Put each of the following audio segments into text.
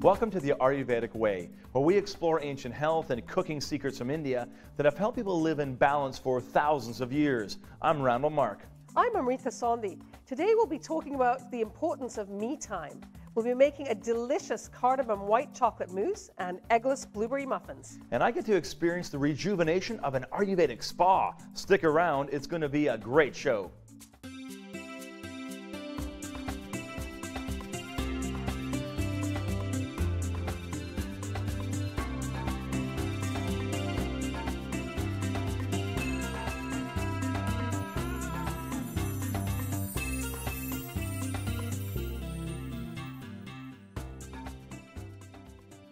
Welcome to the Ayurvedic Way, where we explore ancient health and cooking secrets from India that have helped people live in balance for thousands of years. I'm Randall Mark. I'm Amrita Sondhi. Today we'll be talking about the importance of me time. We'll be making a delicious cardamom white chocolate mousse and eggless blueberry muffins. And I get to experience the rejuvenation of an Ayurvedic spa. Stick around, it's going to be a great show.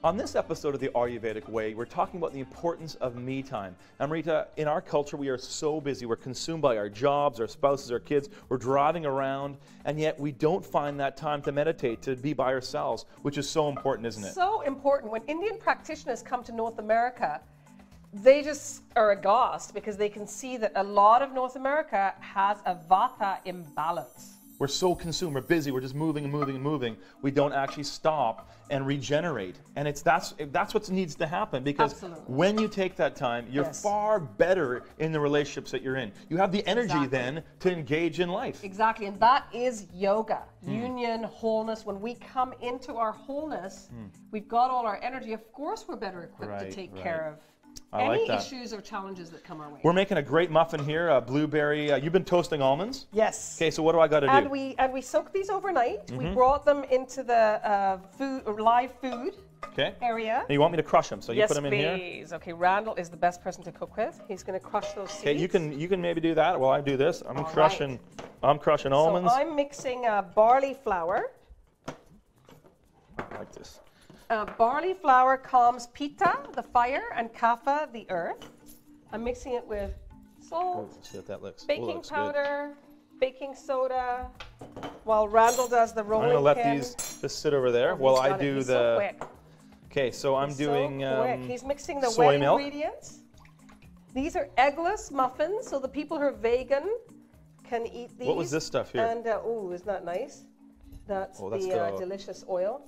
On this episode of the Ayurvedic Way, we're talking about the importance of me time. Amrita, in our culture, we are so busy. We're consumed by our jobs, our spouses, our kids. We're driving around, and yet we don't find that time to meditate, to be by ourselves, which is so important, isn't it? So important. When Indian practitioners come to North America, they just are aghast because they can see that a lot of North America has a vata imbalance. We're so consumed, we're busy, we're just moving and moving and moving. We don't actually stop and regenerate. And that's what needs to happen, because Absolutely. when you take that time, you're Yes. far better in the relationships that you're in. You have the energy Exactly. then to engage in life. Exactly, and that is yoga, union, wholeness. When we come into our wholeness, we've got all our energy. Of course, we're better equipped to Right, take right. care of I any like that. issues or challenges that come our way. We're making a great muffin here, blueberry. You've been toasting almonds? Yes. Okay, so what do I got to do? And we soaked these overnight. We brought them into the food or live food Okay. area. And you want me to crush them, so you Yes, put them in here? please. Okay, Randall is the best person to cook with. He's going to crush those seeds. Okay, you can maybe do that while I do this. I'm All crushing So almonds. I'm mixing barley flour. Like this. Barley flour calms pitta, the fire, and kapha, the earth. I'm mixing it with salt, Let's see what that looks. baking looks good. powder, baking soda, while Randall does the I'm rolling going to let pin. these just sit over there Oh, while he's I done it. do He's the... so quick. Okay, so I'm He's doing so quick. He's mixing the soy wet milk. ingredients. These are eggless muffins, so the people who are vegan can eat these. What was this stuff here? And oh, isn't that nice? That's Oh, that's the the- delicious oil.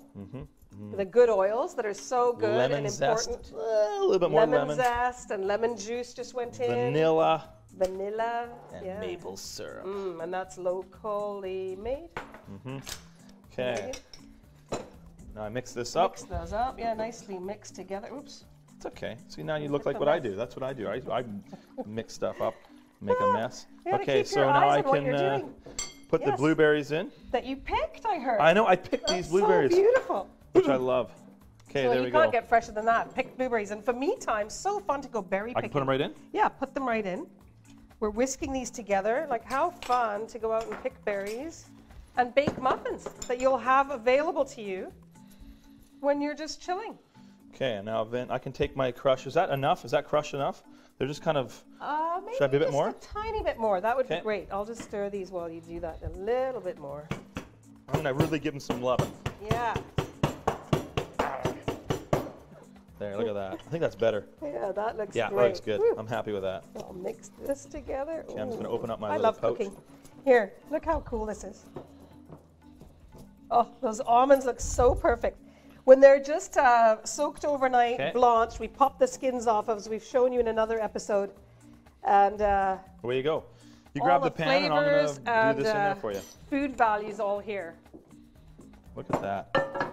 The good oils that are so good lemon and zest. important. A little bit more lemon. Zest and lemon juice just went in. Vanilla Vanilla. and yeah. maple syrup. And that's locally made. Okay. Now I mix this up. Mix those up. Yeah, nicely mixed together. Oops. It's okay. See, now you look like what I do. That's what I do. I mix stuff up, make a mess. You gotta Okay, keep so your now eyes I on what you're can doing. put the Yes. blueberries in. That you picked, I heard. I know, I picked That's these blueberries, so beautiful. which I love. Okay, So there you we can't go. get fresher than that. Picked blueberries. And for me time, so fun to go berry I picking. can put them right in? Yeah, put them right in. We're whisking these together. Like, how fun to go out and pick berries and bake muffins that you'll have available to you when you're just chilling. Okay, and now then I can take my crush. Is that enough? Is that crushed enough? They're just kind of... Maybe Should I be a bit just more? a tiny bit more. That would be Okay. great. I'll just stir these while you do that a little bit more. I'm going to really give them some love. Yeah. There, look at that. I think that's better. Yeah, that looks Yeah, that great. looks good. Woo. I'm happy with that. I'll mix this together. Okay, I'm just going to Ooh. open up my I little love pouch. cooking. Here, look how cool this is. Oh, those almonds look so perfect. When they're just soaked overnight, Okay. blanched, we pop the skins off, as we've shown you in another episode. And Away you go. You all grab the the pan and I'm going flavors to and do this in there for you. food values all here. Look at that.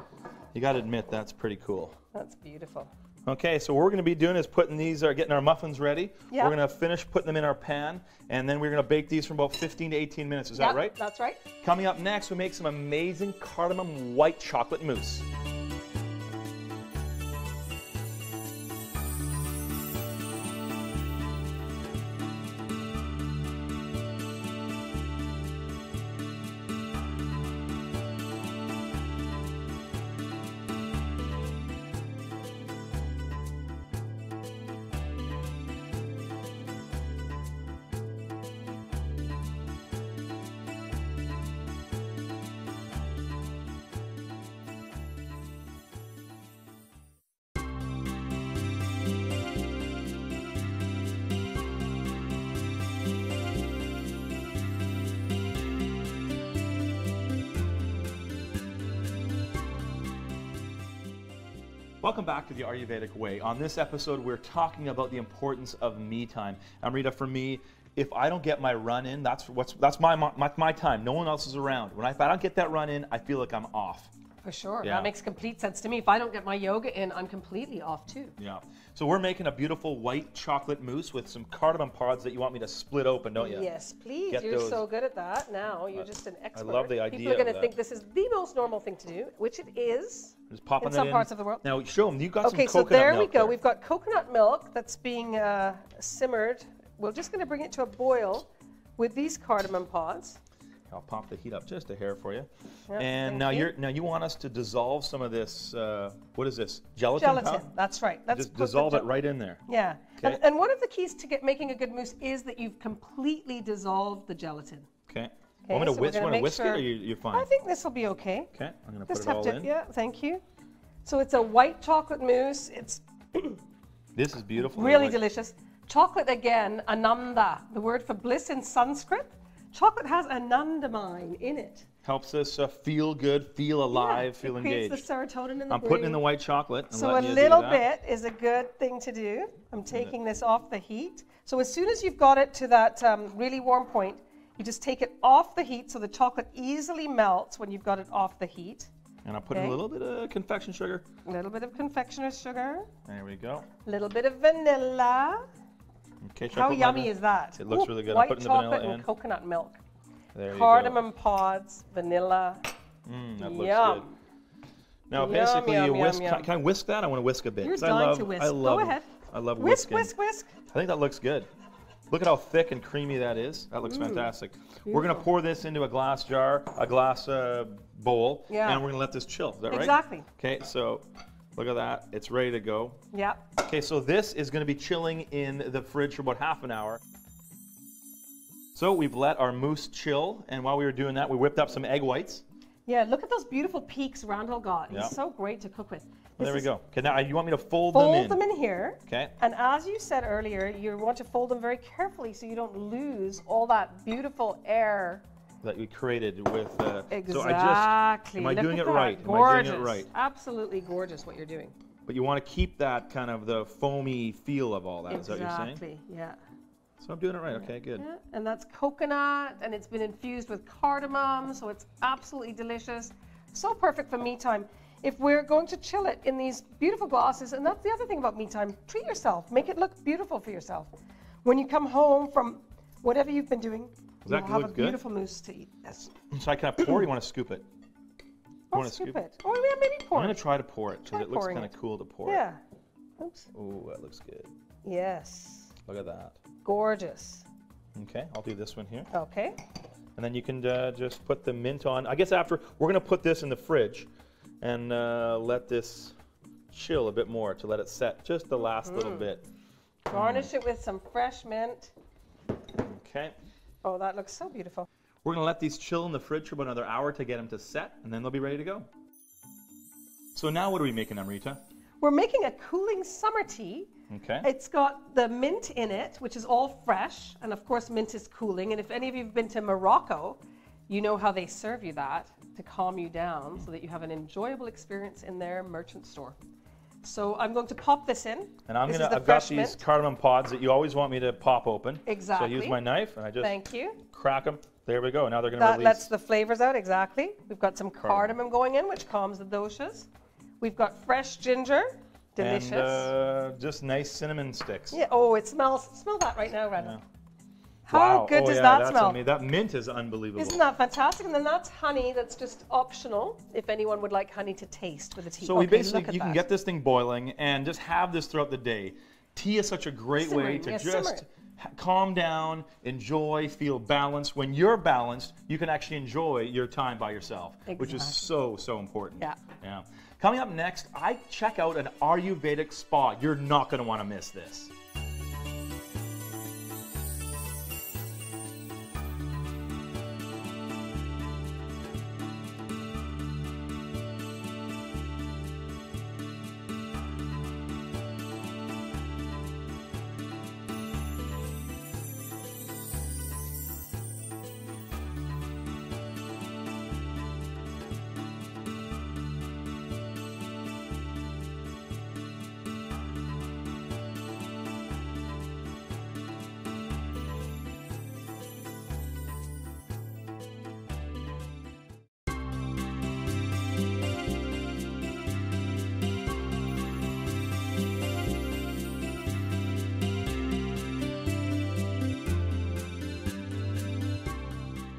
You got to admit that's pretty cool. That's beautiful. Okay, so what we're going to be doing is putting these, getting our muffins ready. Yeah. We're going to finish putting them in our pan, and then we're going to bake these for about 15 to 18 minutes. Is that right? That's right. Coming up next, we make some amazing cardamom white chocolate mousse. Welcome back to the Ayurvedic Way. On this episode, we're talking about the importance of me time. Amrita, for me, if I don't get my run in, that's my time. No one else is around. If I don't get that run in, I feel like I'm off. For sure. Yeah. That makes complete sense to me. If I don't get my yoga in, I'm completely off too. Yeah. So we're making a beautiful white chocolate mousse with some cardamom pods that you want me to split open, don't you? Yes, please. Get You're those. so good at that now. You're just an expert. I love the idea People are going of to that. think this is the most normal thing to do, which it is Just popping in it some in. parts of the world. Now show them. You got some Okay, so coconut there we milk go. there. We've got coconut milk that's being simmered. We're just going to bring it to a boil with these cardamom pods. I'll pop the heat up just a hair for you. Yep, And thank now you want us to dissolve some of this. What is this? Gelatin. Gelatin. Huh? That's right. Let's Just put the dissolve it right in there. Yeah. Okay. And one of the keys to making a good mousse is that you've completely dissolved the gelatin. Okay. Okay, Want me to so we're gonna make whisk it, sure- or you're fine? I think this will be okay. Okay. I'm gonna put Just it have all to, in. yeah, thank you. So it's a white chocolate mousse. It's This is beautiful. I really like- delicious. Chocolate again, ananda, the word for bliss in Sanskrit. Chocolate has anandamine in it. Helps us feel good, feel alive, Yeah, feel it creates engaged. the serotonin in the I'm brain. putting in the white chocolate. And So a letting you do little that. bit is a good thing to do. I'm taking this off the heat. So as soon as you've got it to that really warm point, you just take it off the heat so the chocolate easily melts when you've got it off the heat. And I'll put in a Okay. little bit of confection sugar. A little bit of confectioner's sugar, There we go. a little bit of vanilla. Okay. should I How put my yummy van- is that? It looks Ooh, really good. I'll White put in the chocolate vanilla and in. coconut milk. There you Cardamom pods, vanilla. That looks Yum. good. Now, Yum, basically, yum, you yum, whisk. yum. Can I whisk that? I want to whisk a bit. You're 'cause dying to whisk. I love, Go ahead. I love Whisk, whisking. whisk, whisk. I think that looks good. Look at how thick and creamy that is. That looks fantastic. We're going to pour this into a glass jar, a glass bowl, Yeah. and we're going to let this chill. Is that right? Exactly. Okay, so look at that. It's ready to go. Yeah. Okay, so this is going to be chilling in the fridge for about half an hour. So we've let our mousse chill, and while we were doing that, we whipped up some egg whites. Yeah, look at those beautiful peaks Randall got. He's Yeah. so great to cook with. Well, there we This go. Okay, now you want me to fold Fold them in? here. Okay. And as you said earlier, you want to fold them very carefully so you don't lose all that beautiful air. That we created with. Exactly. So am I Look doing at it that. right? Gorgeous. Am I doing it right? Absolutely gorgeous what you're doing. But you want to keep that kind of the foamy feel of all that. Is that what you're saying? Exactly. Yeah. So I'm doing it right. Okay, good. Yeah. And that's coconut, and it's been infused with cardamom, so it's absolutely delicious. So perfect for me time. If we're going to chill it in these beautiful glasses, and that's the other thing about me time, treat yourself. Make it look beautiful for yourself. When you come home from whatever you've been doing, Does that you'll have a look good? beautiful mousse to eat. Yes. So I kind of pour. Or you want to scoop it? I'll wanna scoop scoop it. Or yeah, maybe pour I'm going it. to try to pour it because Try it looks pouring kind of it. cool to pour. Yeah. Oops. Oh, that looks good. Yes. Look at that. Gorgeous. Okay, I'll do this one here. Okay. And then you can just put the mint on. I guess after, we're going to put this in the fridge and let this chill a bit more to let it set just the last little bit. Garnish it with some fresh mint. Okay. Oh, that looks so beautiful. We're going to let these chill in the fridge for about another hour to get them to set, and then they'll be ready to go. So now what are we making, Amrita? We're making a cooling summer tea. Okay. It's got the mint in it, which is all fresh, and of course mint is cooling. And if any of you have been to Morocco, you know how they serve you that to calm you down so that you have an enjoyable experience in their merchant store. So I'm going to pop this in. And This is the I've got fresh these mint. cardamom pods that you always want me to pop open. Exactly. So I use my knife and I just Thank you. crack them. There we go. Now they're going to That release. lets the flavors out, exactly. We've got some cardamom going in, which calms the doshas. We've got fresh ginger, delicious. And just nice cinnamon sticks. Yeah. Oh, it smells. Smell that right now, Randall. Yeah. How Wow. good Oh, does yeah, that that's smell? amazing. That mint is unbelievable. Isn't that fantastic? And then that's honey. That's just optional if anyone would like honey to taste with a tea. So we Okay, basically, look at you can that. get this thing boiling and just have this throughout the day. Tea is such a great way Simmering, to yeah, just simmering. calm down, enjoy, feel balanced. When you're balanced, you can actually enjoy your time by yourself, which is Exactly. so important. Yeah. Yeah. Coming up next, I check out an Ayurvedic spa. You're not going to want to miss this.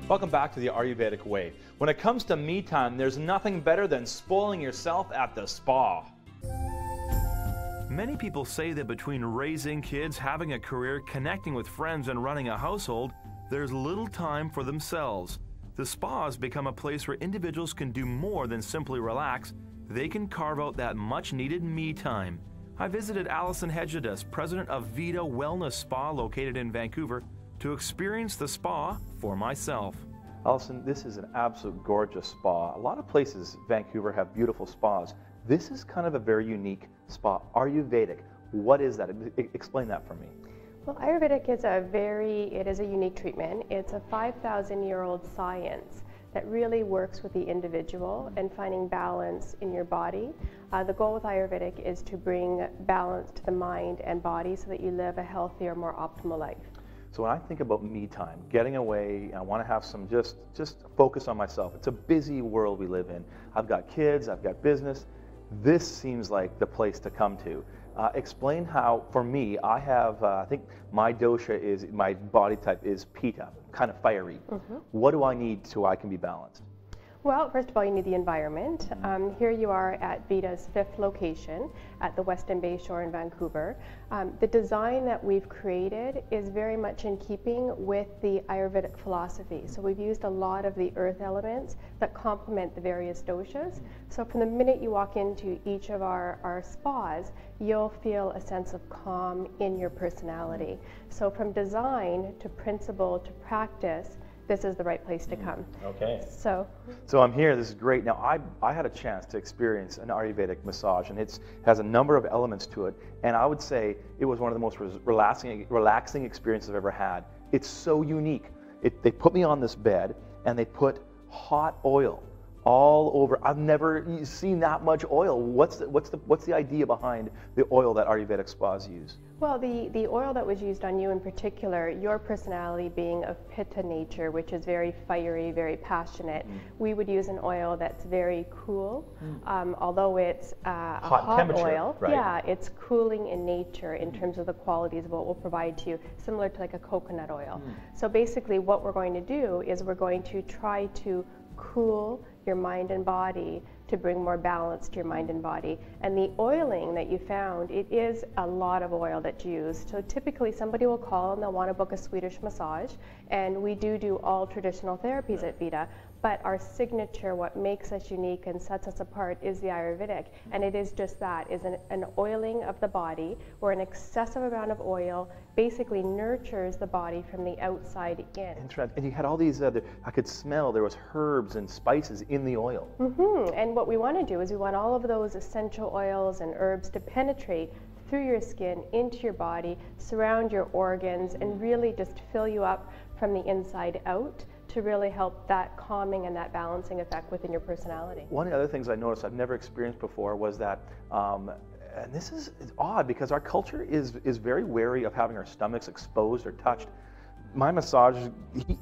Welcome back to the Ayurvedic Way. When it comes to me time, there's nothing better than spoiling yourself at the spa. Many people say that between raising kids, having a career, connecting with friends, and running a household, there's little time for themselves. The spa has become a place where individuals can do more than simply relax. They can carve out that much-needed me time. I visited Alison Hedgedas, president of Vita Wellness Spa located in Vancouver, to experience the spa for myself. Alison, this is an absolute gorgeous spa. A lot of places in Vancouver have beautiful spas. This is kind of a very unique spa. Ayurvedic, what is that? Explain that for me. Well, Ayurvedic is a unique treatment. It's a 5,000-year-old science that really works with the individual and finding balance in your body. The goal with Ayurvedic is to bring balance to the mind and body so that you live a healthier, more optimal life. So when I think about me time, getting away, I want to have some just focus on myself. It's a busy world we live in. I've got kids, I've got business. This seems like the place to come to. Explain how, for me, I have, I think my dosha is, my body type is Pitta, kind of fiery. What do I need so I can be balanced? Well, first of all, you need the environment. Here you are at Vita's 5th location at the Weston Bay Shore in Vancouver. The design that we've created is very much in keeping with the Ayurvedic philosophy. So we've used a lot of the earth elements that complement the various doshas. So from the minute you walk into each of our spas, you'll feel a sense of calm in your personality. So from design to principle to practice, this is the right place to come. Okay. So I'm here, this is great. Now I had a chance to experience an Ayurvedic massage, and it has a number of elements to it, and I would say it was one of the most relaxing experiences I've ever had. It's so unique. They put me on this bed and they put hot oil all over. I've never seen that much oil. What's the idea behind the oil that Ayurvedic spas use? Well, the oil that was used on you in particular, your personality being of Pitta nature, which is very fiery, very passionate, we would use an oil that's very cool. Although it's a hot oil, right? Yeah, it's cooling in nature in terms of the qualities of what we'll provide to you, similar to like a coconut oil. So basically what we're going to do is we're going to try to cool your mind and body to bring more balance to your mind and body. And the oiling that you found, it is a lot of oil that's used. So typically somebody will call and they'll want to book a Swedish massage, and we do all traditional therapies at Vita, but our signature, what makes us unique and sets us apart, is the Ayurvedic. And it is just that, is an oiling of the body, where an excessive amount of oil basically nurtures the body from the outside in. Interesting. And you had all these other, I could smell there was herbs and spices in the oil. And what we want to do is we want all of those essential oils and herbs to penetrate through your skin, into your body, surround your organs, and really just fill you up from the inside out to really help that calming and that balancing effect within your personality. One of the other things I noticed I've never experienced before was that, and this is odd because our culture is very wary of having our stomachs exposed or touched. My massage, he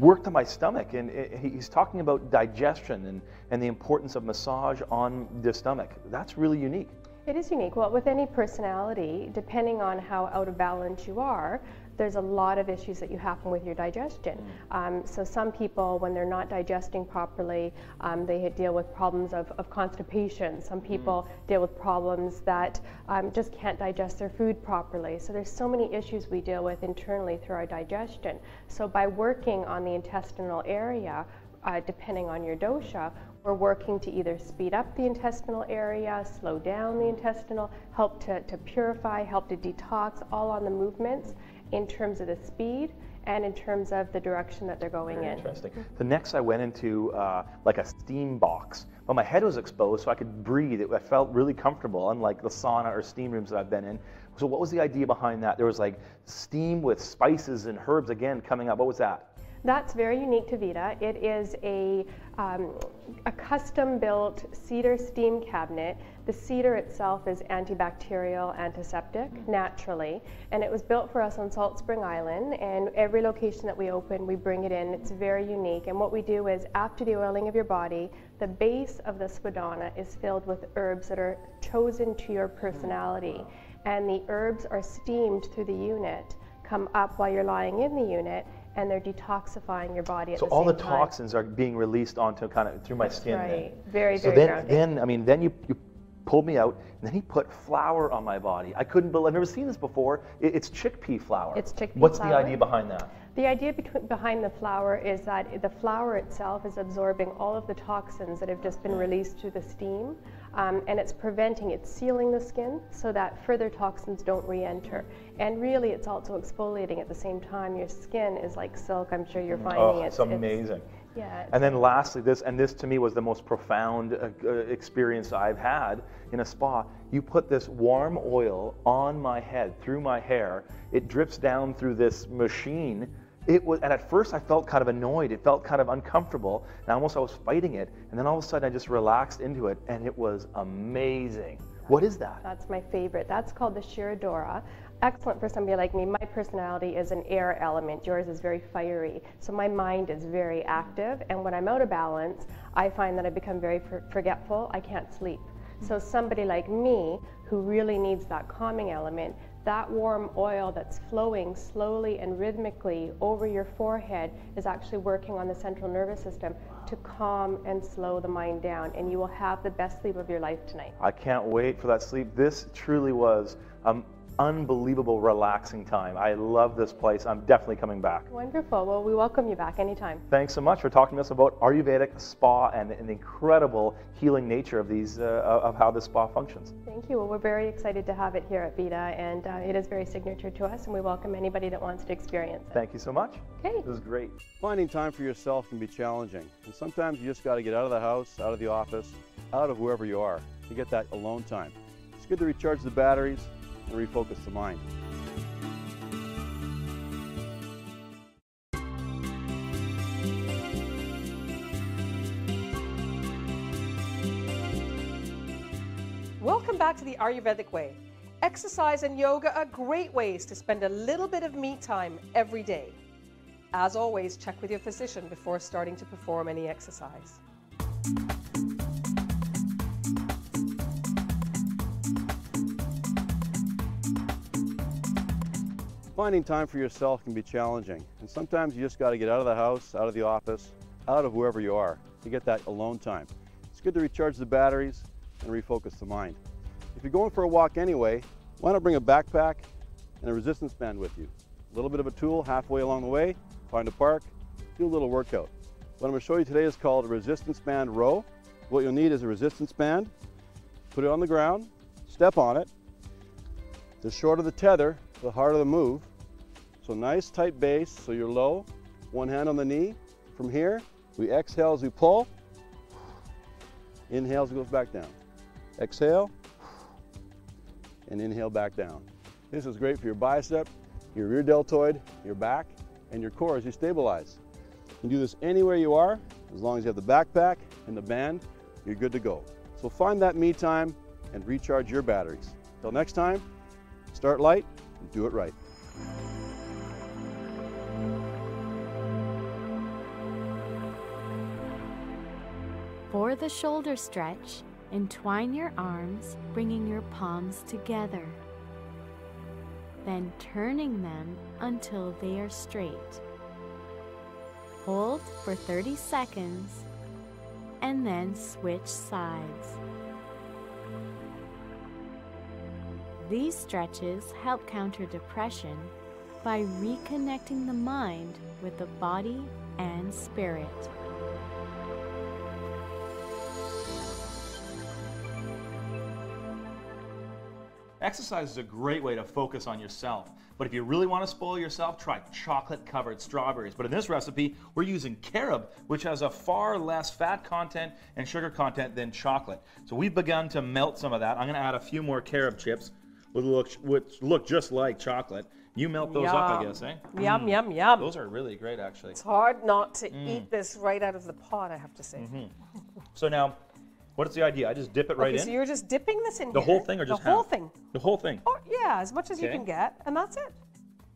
worked on my stomach, and he's talking about digestion and the importance of massage on the stomach. That's really unique. It is unique. Well, with any personality, depending on how out of balance you are, there's a lot of issues that you happen with your digestion. So some people, when they're not digesting properly, they deal with problems of constipation. Some people deal with problems that just can't digest their food properly. So there's so many issues we deal with internally through our digestion. So by working on the intestinal area, depending on your dosha, we're working to either speed up the intestinal area, slow down the intestinal, help to purify, help to detox, all on the movements in terms of the speed and in terms of the direction that they're going in. Interesting. The next I went into like a steam box. Well, my head was exposed so I could breathe. I felt really comfortable, unlike the sauna or steam rooms that I've been in. So what was the idea behind that? There was like steam with spices and herbs again coming up. What was that? That's very unique to Vita. It is a custom-built cedar steam cabinet. The cedar itself is antibacterial, antiseptic, naturally, and it was built for us on Salt Spring Island, and every location that we open, we bring it in. It's very unique, and what we do is, after the oiling of your body, the base of the swadhana is filled with herbs that are chosen to your personality, and the herbs are steamed through the unit, come up while you're lying in the unit, and they're detoxifying your body at the same So time. all the toxins are being released onto kind of through my skin. Right. Then. Very, So very then, grounding. I mean, then you pulled me out, and then he put flour on my body. I couldn't believe. I've never seen this before. It's chickpea flour. It's chickpea What's flour. the idea behind that? The idea behind the flour is that the flour itself is absorbing all of the toxins that have just been released through the steam, and it's sealing the skin so that further toxins don't re-enter. And really, it's also exfoliating at the same time. Your skin is like silk. I'm sure you're finding Oh, it's amazing. Yeah. And then lastly, this to me was the most profound experience I've had in a spa. You put this warm oil on my head, through my hair. It drips down through this machine. And at first I felt kind of annoyed. It felt kind of uncomfortable. And I was fighting it. And then all of a sudden I just relaxed into it, and it was amazing. What is that? That's my favorite. That's called the Shirodora. Excellent for somebody like me. My personality is an air element. Yours is very fiery. So my mind is very active. And when I'm out of balance, I find that I become very forgetful. I can't sleep. So somebody like me who really needs that calming element, that warm oil that's flowing slowly and rhythmically over your forehead is actually working on the central nervous system to calm and slow the mind down, and you will have the best sleep of your life tonight. I can't wait for that sleep. This truly was unbelievable relaxing time. I love this place. I'm definitely coming back. Wonderful. Well, we welcome you back anytime. Thanks so much for talking to us about Ayurvedic spa and the incredible healing nature of these of how this spa functions. Thank you. Well, we're very excited to have it here at Vita, and it is very signature to us, and we welcome anybody that wants to experience it. Thank you so much. Okay. This is great. Finding time for yourself can be challenging, and sometimes you just got to get out of the house, out of the office, out of wherever you are to get that alone time. It's good to recharge the batteries and refocus the mind. Welcome back to the Ayurvedic Way. Exercise and yoga are great ways to spend a little bit of me time every day. As always, check with your physician before starting to perform any exercise. Finding time for yourself can be challenging, and sometimes you just got to get out of the house, out of the office, out of wherever you are to get that alone time. It's good to recharge the batteries and refocus the mind. If you're going for a walk anyway, why not bring a backpack and a resistance band with you? A little bit of a tool halfway along the way, find a park, do a little workout. What I'm going to show you today is called a resistance band row. What you'll need is a resistance band, put it on the ground, step on it. The shorter the tether, the harder the move. So nice tight base, so you're low, one hand on the knee. From here, we exhale as we pull, inhale as it goes back down. Exhale, and inhale back down. This is great for your bicep, your rear deltoid, your back, and your core as you stabilize. You can do this anywhere you are, as long as you have the backpack and the band, you're good to go. So find that me time and recharge your batteries. Till next time, start light and do it right. For the shoulder stretch, entwine your arms, bringing your palms together. Then turning them until they are straight. Hold for 30 seconds and then switch sides. These stretches help counter depression by reconnecting the mind with the body and spirit. Exercise is a great way to focus on yourself. But if you really want to spoil yourself, try chocolate-covered strawberries. But in this recipe, we're using carob, which has a far less fat content and sugar content than chocolate. So we've begun to melt some of that. I'm going to add a few more carob chips, which look just like chocolate. You melt those up, I guess, eh? Yum, yum, yum. Those are really great, actually. It's hard not to eat this right out of the pot, I have to say. So now, what is the idea? I just dip it right in? So you're just dipping this in The here. whole thing or just the whole half? thing. The whole thing? Oh, yeah, as much as you Okay. can get, and that's it.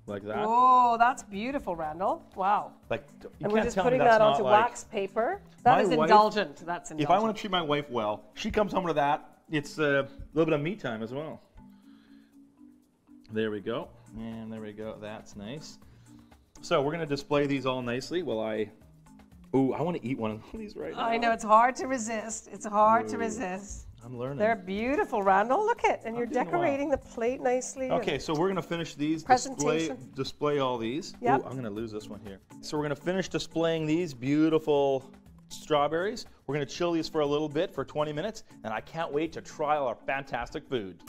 Like that? Oh, that's beautiful, Randall. Wow. Like, you And we're can't just tell me putting that's that not onto like... wax paper. That My is wife- indulgent. That's indulgent. If I want to treat my wife well, she comes home to that. It's a little bit of me time as well. There we go. And there we go. That's nice. So we're going to display these all nicely while Ooh, I want to eat one of these right now. I know, it's hard to resist. It's hard to resist. I'm learning. They're beautiful, Randall. Look at, and you're doing well. decorating the plate nicely. Okay, so we're going to finish these, display all these. Yep. Ooh, I'm going to lose this one here. So we're going to finish displaying these beautiful strawberries. We're going to chill these for a little bit, for 20 minutes, and I can't wait to try all our fantastic food.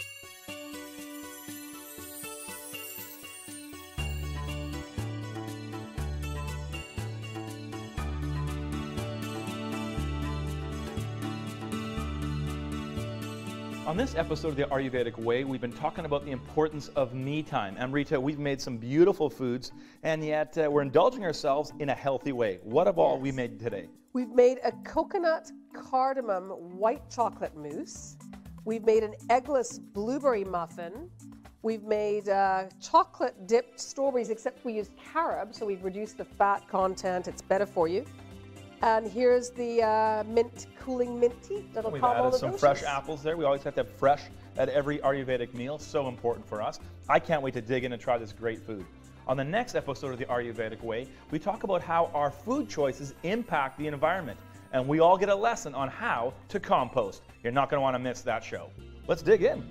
On this episode of the Ayurvedic Way, we've been talking about the importance of me time. Amrita, we've made some beautiful foods, and yet we're indulging ourselves in a healthy way. What have all we made today? We've made a coconut cardamom white chocolate mousse. We've made an eggless blueberry muffin. We've made chocolate dipped strawberries, except we used carob, so we've reduced the fat content. It's better for you. And here's the mint cooling mint tea that'll We've calm all added the some doshas. fresh apples there. We always have to have fresh at every Ayurvedic meal. So important for us. I can't wait to dig in and try this great food. On the next episode of the Ayurvedic Way, we talk about how our food choices impact the environment. And we all get a lesson on how to compost. You're not going to want to miss that show. Let's dig in.